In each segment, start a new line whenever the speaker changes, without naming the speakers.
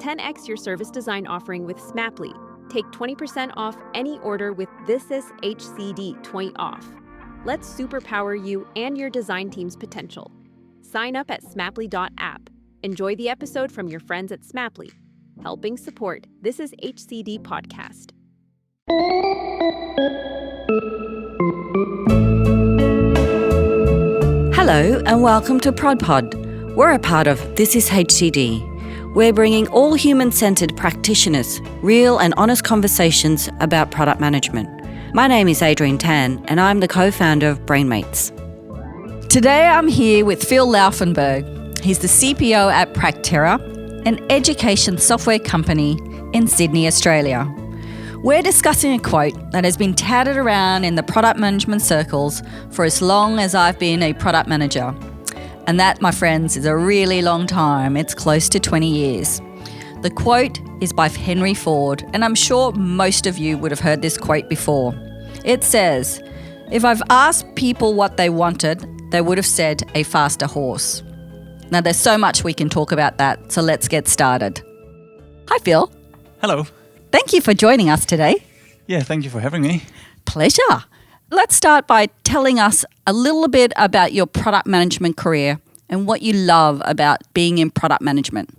10x your service design offering with Smaply. Take 20% off any order with This Is HCD 20 off. Let's superpower you and your design team's potential. Sign up at smaply.app. Enjoy the episode from your friends at Smaply, helping support This Is HCD podcast.
Hello and welcome to ProdPod. We're a part of This Is HCD. We're bringing all human-centered practitioners real and honest conversations about product management. My name is Adrienne Tan and I'm the co-founder of Brainmates.
Today I'm here with Phil Laufenberg. He's the CPO at Practera, an education software company in Sydney, Australia. We're discussing a quote that has been touted around in the product management circles for as long as I've been a product manager. And that, my friends, is a really long time. It's close to 20 years. The quote is by Henry Ford, and I'm sure most of you would have heard this quote before. It says, "If I've asked people what they wanted, they would have said a faster horse." Now, there's so much we can talk about that, so let's get started. Hi, Phil.
Hello.
Thank you for joining us today.
Yeah, thank you for having me.
Pleasure. Let's start by telling us a little bit about your product management career and what you love about being in product management.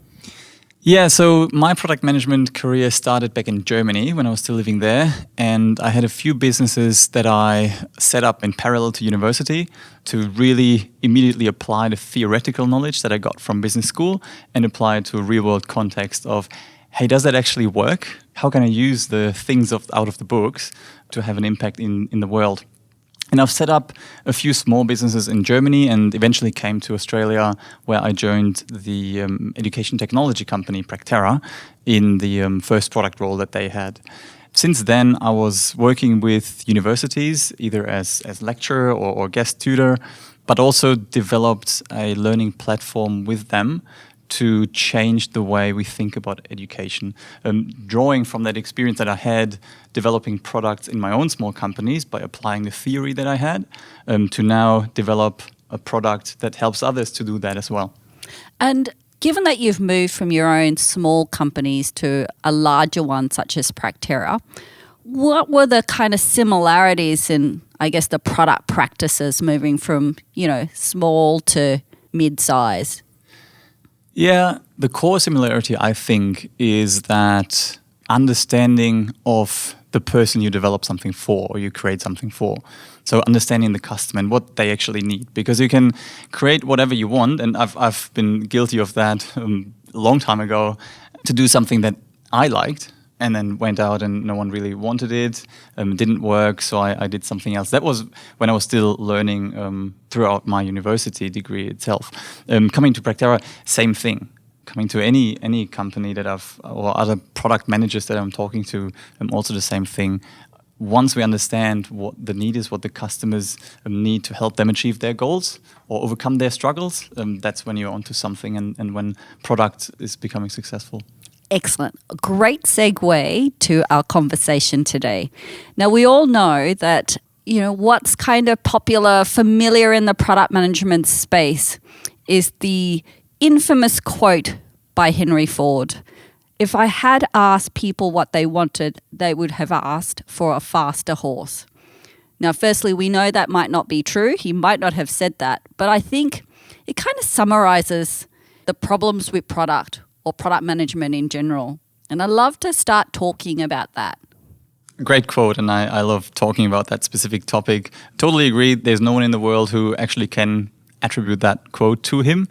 Yeah, so my product management career started back in Germany when I was still living there, and I had a few businesses that I set up in parallel to university to really immediately apply the theoretical knowledge that I got from business school and apply it to a real-world context of, hey, does that actually work? How can I use the things out of the books to have an impact in the world? And I've set up a few small businesses in Germany and eventually came to Australia where I joined the education technology company Practera in the first product role that they had. Since then, I was working with universities, either as lecturer or guest tutor, but also developed a learning platform with them to change the way we think about education. Drawing from that experience that I had developing products in my own small companies by applying the theory that I had to now develop a product that helps others to do that as well.
And given that you've moved from your own small companies to a larger one such as Practera, what were the kind of similarities in, I guess, the product practices moving from, small to mid-size?
Yeah, the core similarity, I think, is that understanding of the person you develop something for or you create something for. So understanding the customer and what they actually need. Because you can create whatever you want, and I've been guilty of that a long time ago, to do something that I liked and then went out and no one really wanted it, didn't work, so I did something else. That was when I was still learning throughout my university degree itself. Coming to Practera, same thing. Coming to any company that or other product managers that I'm talking to, also the same thing. Once we understand what the need is, what the customers need to help them achieve their goals or overcome their struggles, that's when you're onto something and when product is becoming successful.
Excellent. A great segue to our conversation today. Now, we all know that, what's kind of popular, familiar in the product management space is the infamous quote by Henry Ford. If I had asked people what they wanted, they would have asked for a faster horse. Now, firstly, we know that might not be true. He might not have said that, but I think it kind of summarizes the problems with product or product management in general. And I'd love to start talking about that.
Great quote, and I love talking about that specific topic. Totally agree. There's no one in the world who actually can attribute that quote to him.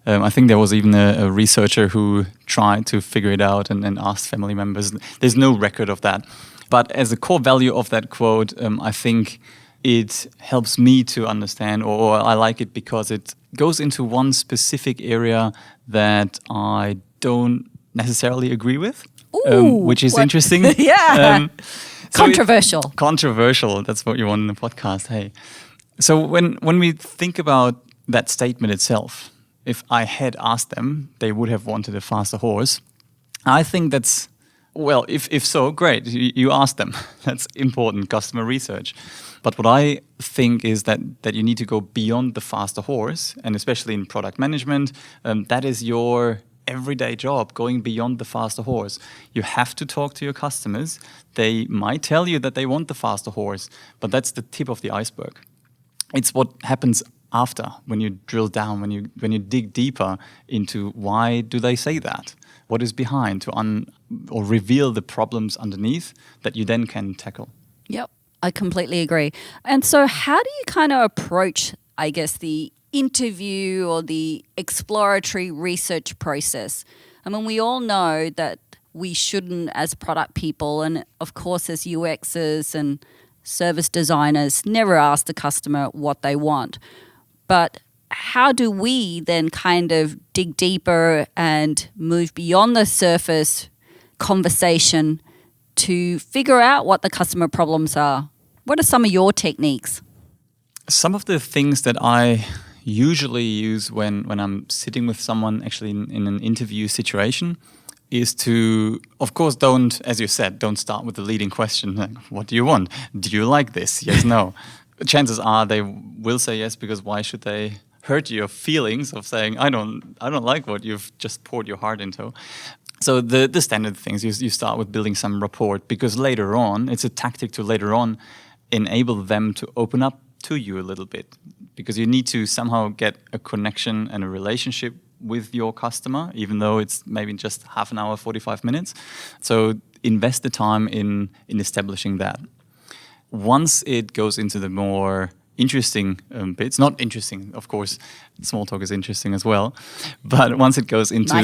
I think there was even a researcher who tried to figure it out and asked family members. There's no record of that. But as a core value of that quote, I think it helps me to understand, or I like it because it goes into one specific area that I don't necessarily agree with, which is interesting.
Yeah. Controversial.
Controversial. That's what you want in the podcast. Hey. So when we think about that statement itself, if I had asked them, they would have wanted a faster horse. I think that's, well, if so, great. You asked them. That's important customer research. But what I think is that you need to go beyond the faster horse, and especially in product management, that is your everyday job going beyond the faster horse. You have to talk to your customers. They might tell you that they want the faster horse, but that's the tip of the iceberg. It's what happens after, when you drill down, when you dig deeper into why do they say that? What is behind, to or reveal the problems underneath that you then can tackle.
Yep, I completely agree. And so how do you kind of approach, I guess, the interview or the exploratory research process? I mean, we all know that we shouldn't, as product people and of course as UXers and service designers, never ask the customer what they want. But how do we then kind of dig deeper and move beyond the surface conversation to figure out what the customer problems are? What are some of your techniques?
Some of the things that I usually use when I'm sitting with someone actually in an interview situation is to, of course, don't start with the leading question, like, what do you want? Do you like this? Yes, no. Chances are they will say yes, because why should they hurt your feelings of saying, I don't like what you've just poured your heart into. So the standard things, you start with building some rapport, because later on, it's a tactic to later on enable them to open up to you a little bit, because you need to somehow get a connection and a relationship with your customer, even though it's maybe just half an hour, 45 minutes. So invest the time in establishing that. Once it goes into the more interesting bits, not interesting, of course, small talk is interesting as well, but once it goes into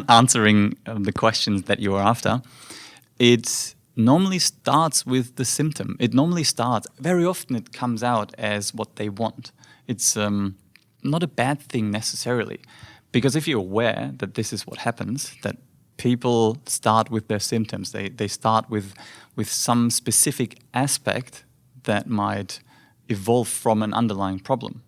answering the questions that you are after, it normally starts with the symptom. Very often it comes out as what they want. It's not a bad thing necessarily, because if you're aware that this is what happens, that people start with their symptoms, they start with some specific aspect that might evolve from an underlying problem.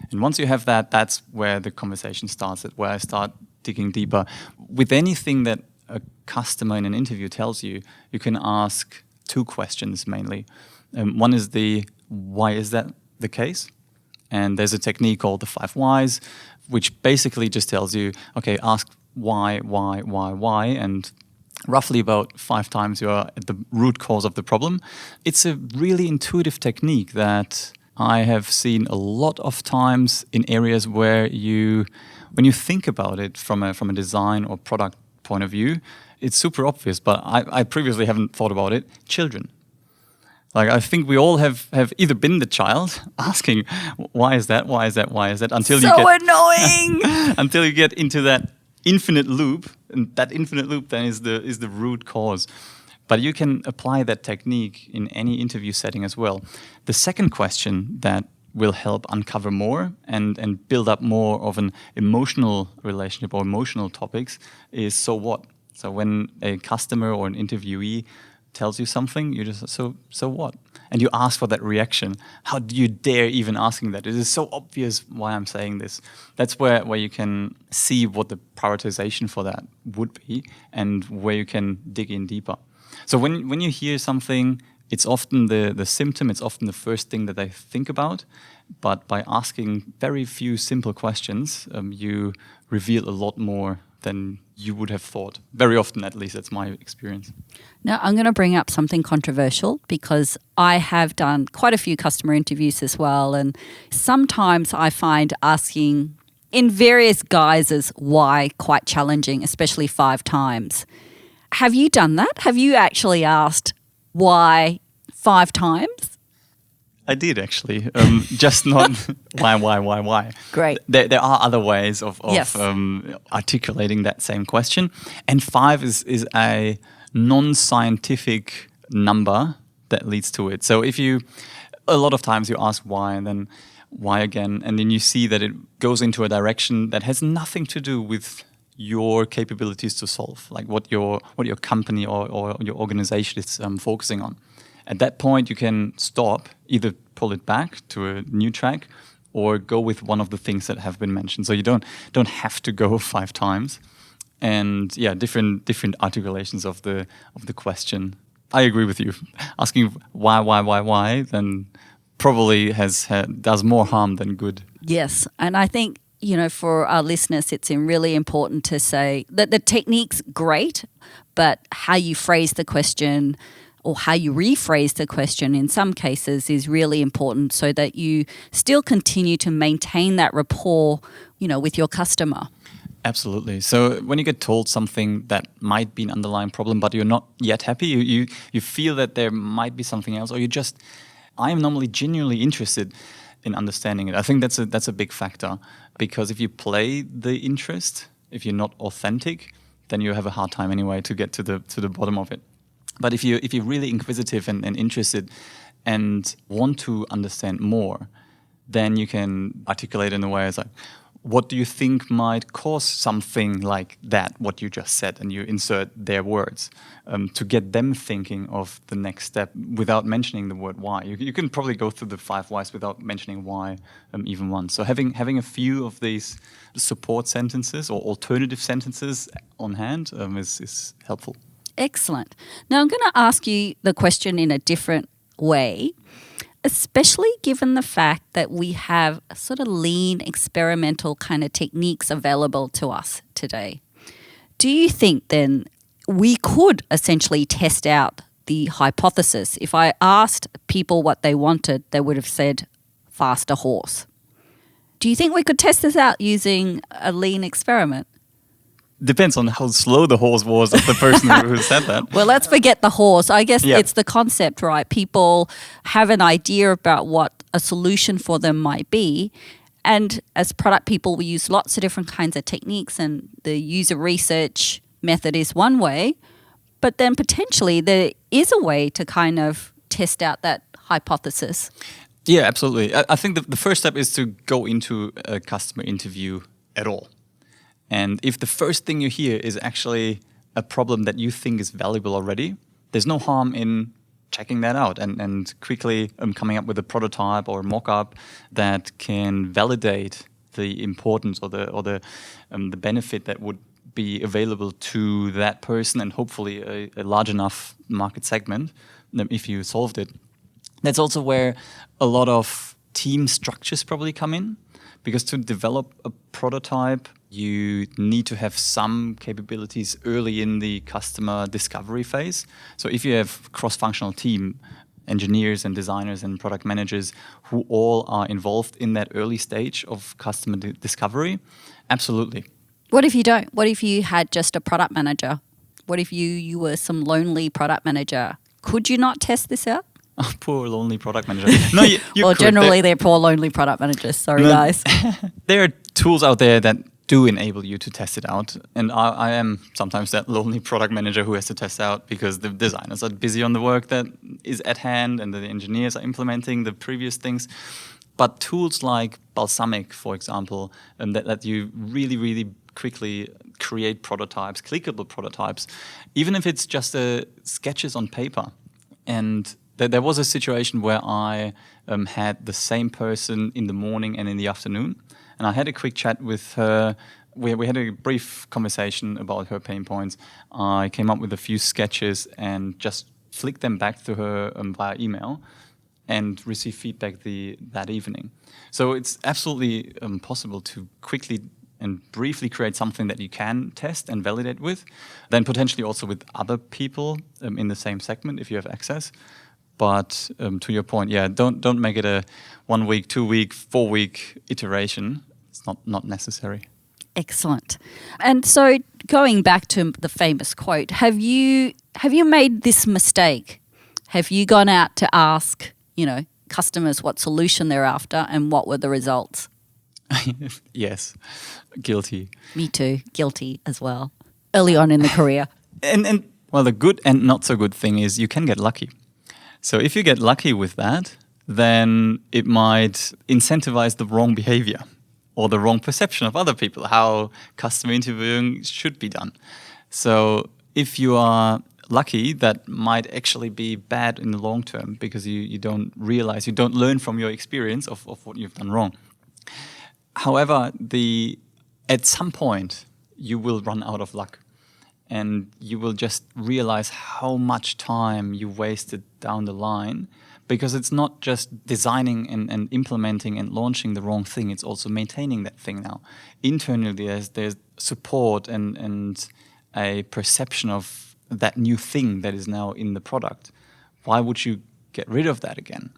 And once you have that, that's where the conversation starts, where I start digging deeper. With anything that a customer in an interview tells you, you can ask two questions mainly. One is why is that the case? And there's a technique called the 5 whys, which basically just tells you, okay, ask why, and roughly about 5 times you are at the root cause of the problem. It's a really intuitive technique that I have seen a lot of times in areas where when you think about it from a design or product point of view, it's super obvious, but I previously haven't thought about it. Children. Like, I think we all have either been the child asking, why is that, until you get
annoying
until you get into that infinite loop, and that infinite loop then is the root cause. But you can apply that technique in any interview setting as well. The second question that will help uncover more and build up more of an emotional relationship or emotional topics is, so what? So when a customer or an interviewee tells you something, you just, so what? And you ask for that reaction. How do you dare even asking that? It is so obvious why I'm saying this. That's where you can see what the prioritization for that would be and where you can dig in deeper. So when you hear something, it's often the symptom, it's often the first thing that they think about. But by asking very few simple questions, you reveal a lot more than you would have thought. Very often, at least, that's my experience.
Now, I'm going to bring up something controversial, because I have done quite a few customer interviews as well. And sometimes I find asking in various guises why quite challenging, especially 5 times. Have you done that? Have you actually asked why 5 times?
I did, actually. Just not why.
Great.
There are other ways of
Yes.
Articulating that same question. And 5 is a non-scientific number that leads to it. So a lot of times you ask why, and then why again, and then you see that it goes into a direction that has nothing to do with your capabilities to solve, like what your company or your organization is focusing on. At that point, you can stop, either pull it back to a new track, or go with one of the things that have been mentioned. So you don't have to go 5 times. And yeah, different articulations of the question. I agree with you. Asking why, then probably does more harm than good.
Yes, and I think for our listeners, it's really important to say that the technique's great, but how you phrase the question or how you rephrase the question in some cases is really important so that you still continue to maintain that rapport, with your customer.
Absolutely. So when you get told something that might be an underlying problem, but you're not yet happy, you feel that there might be something else, or I am normally genuinely interested in understanding it. I think that's a big factor, because if you play the interest, if you're not authentic, then you have a hard time anyway to get to the bottom of it. But if you're really inquisitive and interested and want to understand more, then you can articulate in a way as like, what do you think might cause something like that, what you just said, and you insert their words to get them thinking of the next step without mentioning the word why. You can probably go through the 5 whys without mentioning why even once. So having a few of these support sentences or alternative sentences on hand is helpful.
Excellent. Now I'm going to ask you the question in a different way, especially given the fact that we have sort of lean experimental kind of techniques available to us today. Do you think then we could essentially test out the hypothesis? If I asked people what they wanted, they would have said faster horse. Do you think we could test this out using a lean experiment?
Depends on how slow the horse was of the person who said that.
Well, let's forget the horse. I guess It's the concept, right? People have an idea about what a solution for them might be. And as product people, we use lots of different kinds of techniques, and the user research method is one way. But then potentially there is a way to kind of test out that hypothesis.
Yeah, absolutely. I think the first step is to go into a customer interview at all. And if the first thing you hear is actually a problem that you think is valuable already, there's no harm in checking that out and quickly coming up with a prototype or a mock-up that can validate the importance or the benefit that would be available to that person, and hopefully a large enough market segment if you solved it. That's also where a lot of team structures probably come in, because to develop a prototype, you need to have some capabilities early in the customer discovery phase. So if you have cross-functional team, engineers and designers and product managers who all are involved in that early stage of customer discovery, absolutely.
What if you don't? What if you had just a product manager? What if you were some lonely product manager? Could you not test this out?
Oh, poor lonely product manager. No, you
well,
could.
Generally they're poor lonely product managers. Sorry, guys.
There are tools out there that do enable you to test it out. And I am sometimes that lonely product manager who has to test out because the designers are busy on the work that is at hand and the engineers are implementing the previous things. But tools like Balsamiq, for example, that let you really, really quickly create prototypes, clickable prototypes, even if it's just sketches on paper. And there was a situation where I had the same person in the morning and in the afternoon. And I had a quick chat with her. We had a brief conversation about her pain points. I came up with a few sketches and just flicked them back to her via email and received feedback that evening. So it's absolutely possible to quickly and briefly create something that you can test and validate with, then potentially also with other people in the same segment if you have access. But to your point, yeah, don't make it a 1 week, 2 week, 4 week iteration. It's not necessary.
Excellent. And so going back to the famous quote, have you made this mistake? Have you gone out to ask, customers what solution they're after, and what were the results?
Yes, guilty.
Me too, guilty as well. Early on in the career.
And well, the good and not so good thing is you can get lucky. So if you get lucky with that, then it might incentivize the wrong behavior or the wrong perception of other people, how customer interviewing should be done. So if you are lucky, that might actually be bad in the long term because you don't realize, you don't learn from your experience of what you've done wrong. However, at some point, you will run out of luck. And you will just realize how much time you wasted down the line Because it's not just designing and implementing and launching the wrong thing, it's also maintaining that thing now. Internally, there's support and a perception of that new thing that is now in the product. Why would you get rid of that again?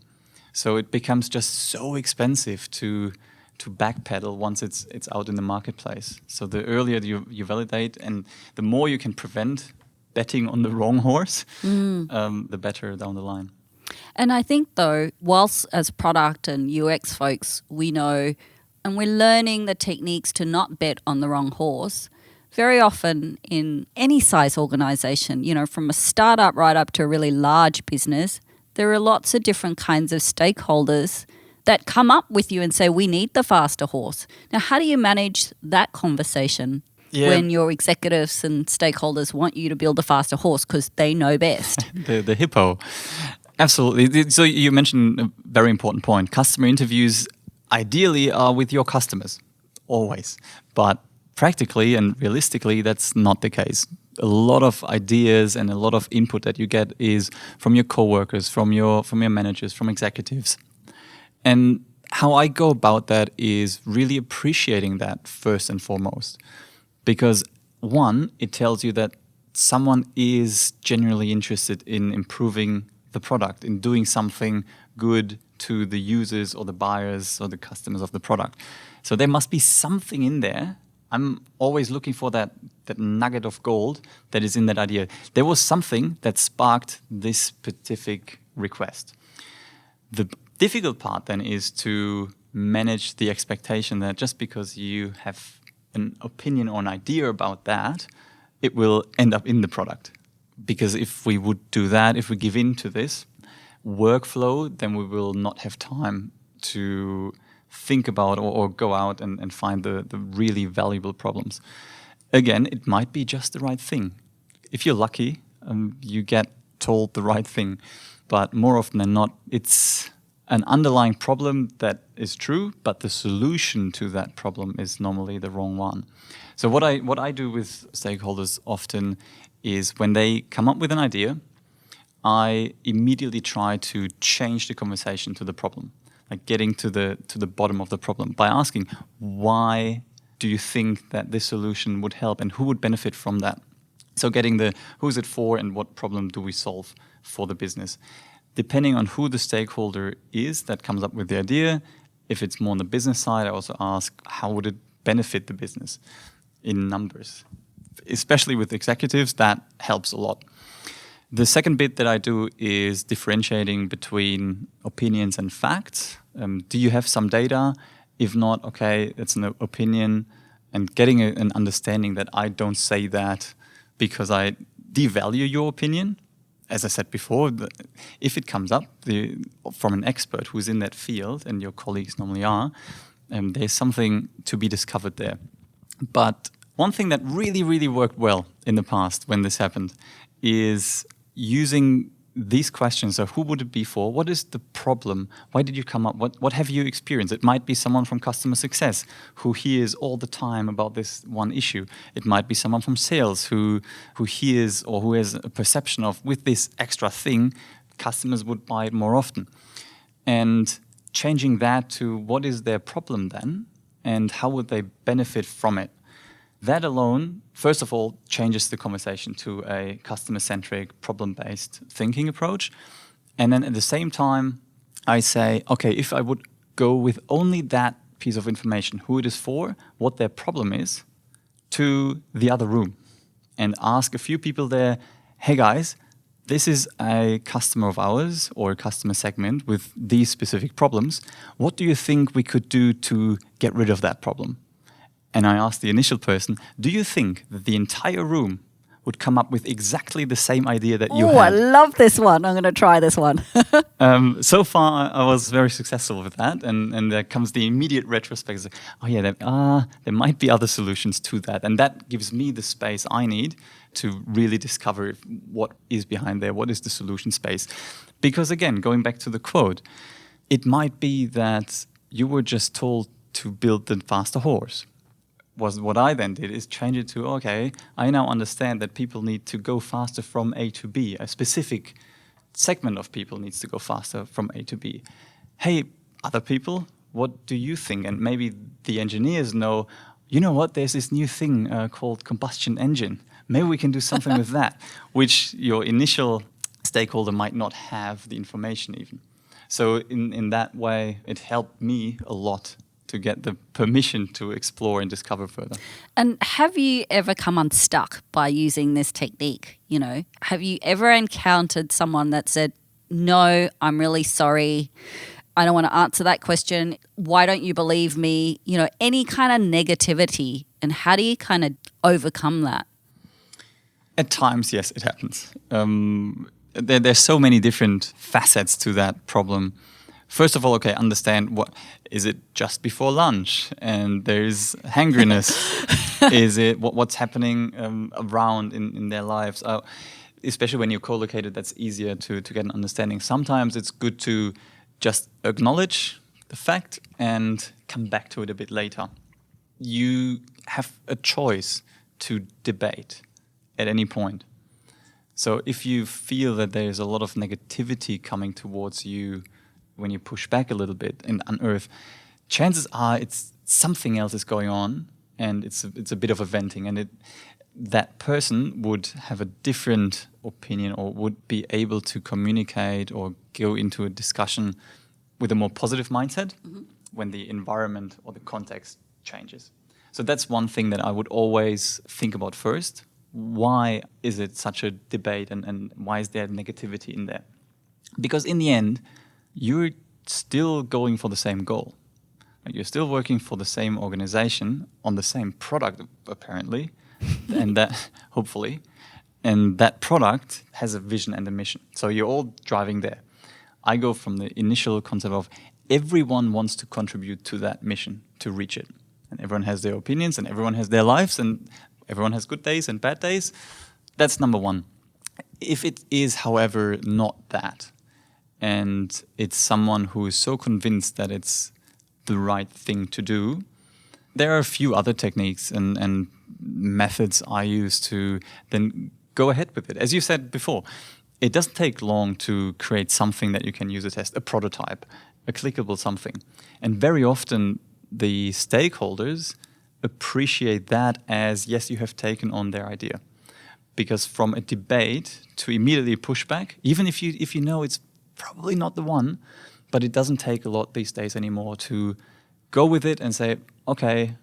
So it becomes just so expensive to backpedal once it's out in the marketplace. So the earlier you validate and the more you can prevent betting on the wrong horse, the better down the line.
And I think, though, whilst as product and UX folks, we know and we're learning the techniques to not bet on the wrong horse, very often in any size organization, from a startup right up to a really large business, there are lots of different kinds of stakeholders that come up with you and say, we need the faster horse. Now, how do you manage that conversation when your executives and stakeholders want you to build a faster horse because they know best?
the hippo. Absolutely. So you mentioned a very important point. Customer interviews ideally are with your customers, always. But practically and realistically, that's not the case. A lot of ideas and a lot of input that you get is from your coworkers, from your managers, from executives. And how I go about that is really appreciating that first and foremost. Because one, it tells you that someone is genuinely interested in improving the product, in doing something good to the users or the buyers or the customers of the product. So there must be something in there. I'm always looking for that nugget of gold that is in that idea. There was something that sparked this specific request. The difficult part then is to manage the expectation that just because you have an opinion or an idea about that, it will end up in the product. Because if we would do that, if we give in to this workflow, then we will not have time to think about or go out and find the really valuable problems. Again, it might be just the right thing. If you're lucky, you get told the right thing. But more often than not, it's an underlying problem that is true, but the solution to that problem is normally the wrong one. So what I do with stakeholders often is when they come up with an idea, I immediately try to change the conversation to the problem, like getting to the bottom of the problem by asking, why do you think that this solution would help and who would benefit from that? So getting the who's it for and what problem do we solve for the business? Depending on who the stakeholder is that comes up with the idea, if it's more on the business side, I also ask, how would it benefit the business in numbers? Especially with executives, that helps a lot. The second bit that I do is differentiating between opinions and facts. Do you have some data? If not, okay, it's an opinion. And getting an understanding that I don't say that because I devalue your opinion. As I said before, if it comes up from an expert who's in that field, and your colleagues normally are, there's something to be discovered there. But one thing that really, really worked well in the past when this happened is using these questions. So who would it be for? What is the problem? Why did you come up? What have you experienced? It might be someone from customer success who hears all the time about this one issue. It might be someone from sales who hears or who has a perception of, with this extra thing, customers would buy it more often. And changing that to what is their problem then and how would they benefit from it? That alone, first of all, changes the conversation to a customer-centric, problem-based thinking approach. And then at the same time, I say, okay, if I would go with only that piece of information, who it is for, what their problem is, to the other room and ask a few people there, hey guys, this is a customer of ours or a customer segment with these specific problems. What do you think we could do to get rid of that problem? And I asked the initial person, do you think that the entire room would come up with exactly the same idea that you had?
Oh, I love this one. I'm going to try this one.
So far, I was very successful with that. And there comes the immediate retrospect. Like, oh, yeah, there might be other solutions to that. And that gives me the space I need to really discover what is behind there, what is the solution space. Because again, going back to the quote, it might be that you were just told to build the faster horse. What I then did is change it to, okay, I now understand that people need to go faster from A to B, a specific segment of people needs to go faster from A to B. Hey, other people, what do you think? And maybe the engineers know, you know what, there's this new thing called combustion engine. Maybe we can do something with that, which your initial stakeholder might not have the information even. So in that way, it helped me a lot to get the permission to explore and discover further.
And have you ever come unstuck by using this technique? You know, have you ever encountered someone that said, no, I'm really sorry, I don't want to answer that question, why don't you believe me? You know, any kind of negativity, and how do you kind of overcome that?
At times, yes, it happens. There's so many different facets to that problem. First of all, okay, understand what is it just before lunch, and there's hangriness. Is it what's happening around in their lives? Especially when you're co-located, that's easier to get an understanding. Sometimes it's good to just acknowledge the fact and come back to it a bit later. You have a choice to debate at any point. So if you feel that there's a lot of negativity coming towards you when you push back a little bit and unearth, chances are it's something else is going on, and it's a bit of a venting, and that person would have a different opinion or would be able to communicate or go into a discussion with a more positive mindset when the environment or the context changes. So that's one thing that I would always think about first. Why is it such a debate, and why is there negativity in there? Because in the end, you're still going for the same goal. You're still working for the same organization on the same product, apparently, and that, hopefully, and that product has a vision and a mission. So you're all driving there. I go from the initial concept of everyone wants to contribute to that mission, to reach it. And everyone has their opinions, and everyone has their lives, and everyone has good days and bad days. That's number one. If it is, however, not that, and it's someone who is so convinced that it's the right thing to do, there are a few other techniques and methods I use to then go ahead with it. As you said before, it doesn't take long to create something that you can use a test, a prototype, a clickable something. And very often the stakeholders appreciate that as, yes, you have taken on their idea. Because from a debate to immediately push back, even if you know it's probably not the one, but it doesn't take a lot these days anymore to go with it and say, okay,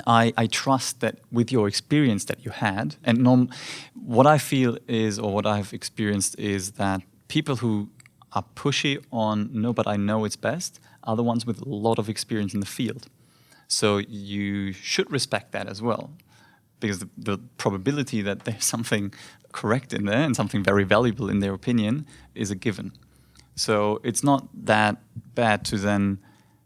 I trust that with your experience that you had, and what I feel is, or what I've experienced is that people who are pushy on, no, but I know it's best, are the ones with a lot of experience in the field. So you should respect that as well, because the probability that there's something correct in there and something very valuable in their opinion is a given. So it's not that bad to then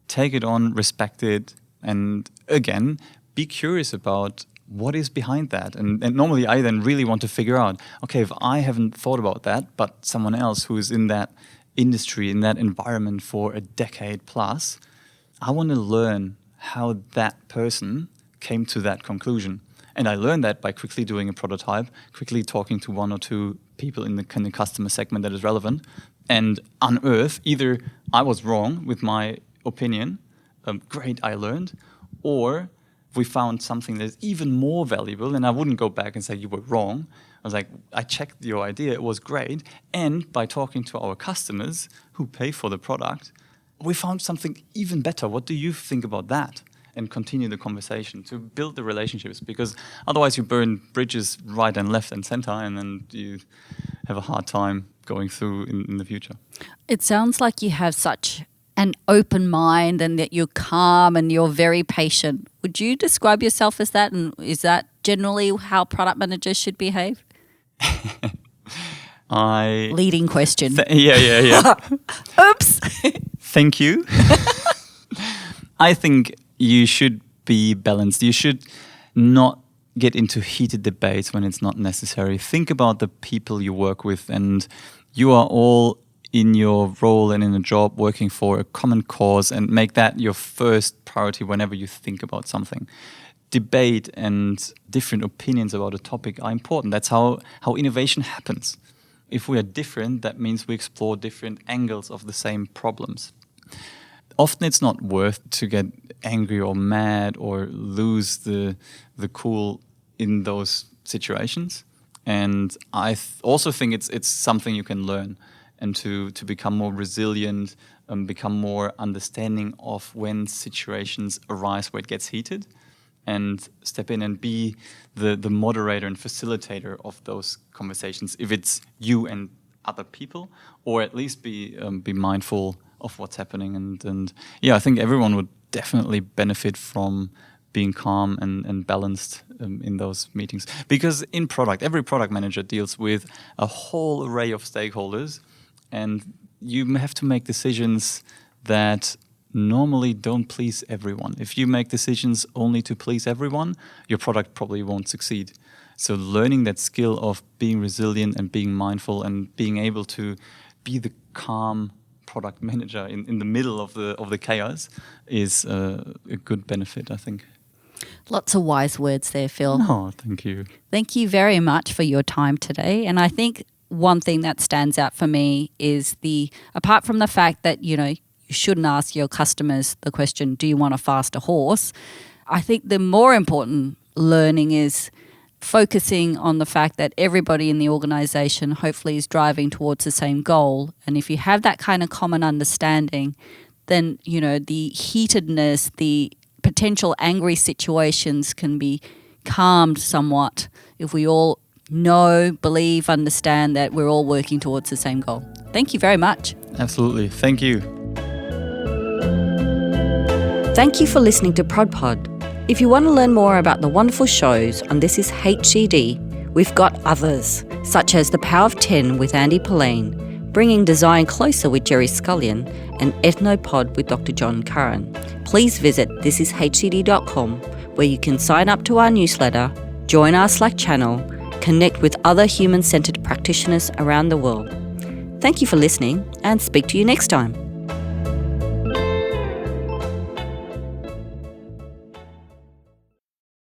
take it on, respect it, and again, be curious about what is behind that. And normally I then really want to figure out, okay, if I haven't thought about that, but someone else who is in that industry, in that environment for a decade plus, I want to learn how that person came to that conclusion. And I learned that by quickly doing a prototype, quickly talking to one or two people in the customer segment that is relevant, and unearth either I was wrong with my opinion, great, I learned, or we found something that's even more valuable, and I wouldn't go back and say you were wrong. I was like, I checked your idea, it was great, and by talking to our customers who pay for the product, we found something even better. What do you think about that? And continue the conversation to build the relationships, because otherwise you burn bridges right and left and center, and then you have a hard time going through in the future.
It sounds like you have such an open mind and that you're calm and you're very patient. Would you describe yourself as that? And is that generally how product managers should behave? Leading question.
Yeah.
Oops.
Thank you. I think you should be balanced. You should not get into heated debates when it's not necessary. Think about the people you work with, and you are all in your role and in a job working for a common cause, and make that your first priority whenever you think about something. Debate and different opinions about a topic are important. That's how innovation happens. If we are different, that means we explore different angles of the same problems. Often it's not worth to get angry or mad or lose the cool in those situations. And I also think it's something you can learn, and to become more resilient, become more understanding of when situations arise where it gets heated, and step in and be the moderator and facilitator of those conversations, if it's you and other people, or at least be mindful of what's happening. And I think everyone would definitely benefit from being calm and balanced in those meetings. Because in product, every product manager deals with a whole array of stakeholders, and you have to make decisions that normally don't please everyone. If you make decisions only to please everyone, your product probably won't succeed. So learning that skill of being resilient and being mindful and being able to be the calm product manager in the middle of the chaos is a good benefit, I think.
Lots of wise words there, Phil.
Oh, thank you.
Thank you very much for your time today. And I think one thing that stands out for me is apart from the fact that, you shouldn't ask your customers the question, do you want a faster horse? I think the more important learning is focusing on the fact that everybody in the organisation hopefully is driving towards the same goal. And if you have that kind of common understanding, then, the heatedness, the potential angry situations can be calmed somewhat if we all know, believe, understand that we're all working towards the same goal. Thank you very much.
Absolutely. Thank you.
Thank you for listening to ProdPod. If you want to learn more about the wonderful shows on This Is HCD, we've got others, such as The Power of 10 with Andy Pullein, Bringing Design Closer with Gerry Scullion, and Ethnopod with Dr. John Curran. Please visit thisishhcd.com, where you can sign up to our newsletter, join our Slack channel, connect with other human-centered practitioners around the world. Thank you for listening, and speak to you next time.